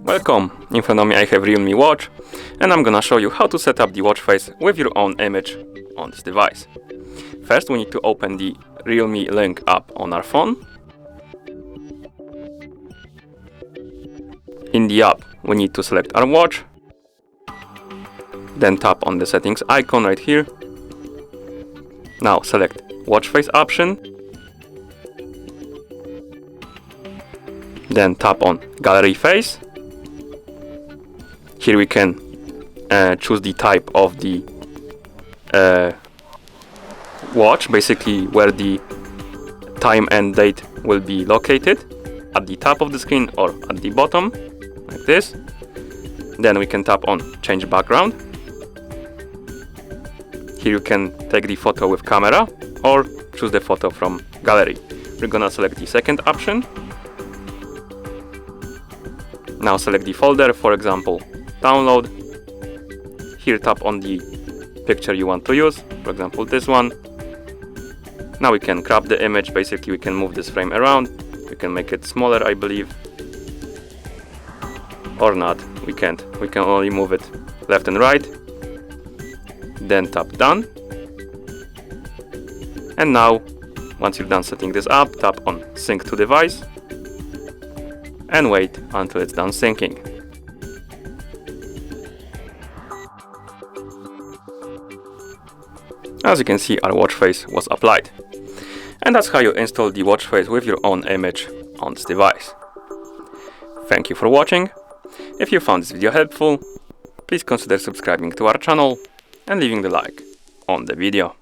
Welcome! In front of me I have REALME Watch, and I'm gonna show you how to set up the watch face with your own image on this device. First we need to open the REALME link app on our phone. In the app we need to select our watch, then tap on the settings icon right here. Now select watch face option, then tap on gallery face. Here we can choose the type of the watch, basically where the time and date will be located, at the top of the screen or at the bottom, like this. Then we can tap on change background. Here you can take the photo with camera or choose the photo from gallery. We're gonna select the second option. Now select the folder, for example download. Here tap on the picture you want to use, for example this one. Now we can crop the image, basically we can move this frame around. We can make it smaller, I believe, or not, we can't. We can only move it left and right. Then tap done. And now once you're done setting this up, tap on sync to device and wait until it's done syncing. As you can see, our watch face was applied. And that's how you install the watch face with your own image on this device. Thank you for watching. If you found this video helpful, please consider subscribing to our channel and leaving the like on the video.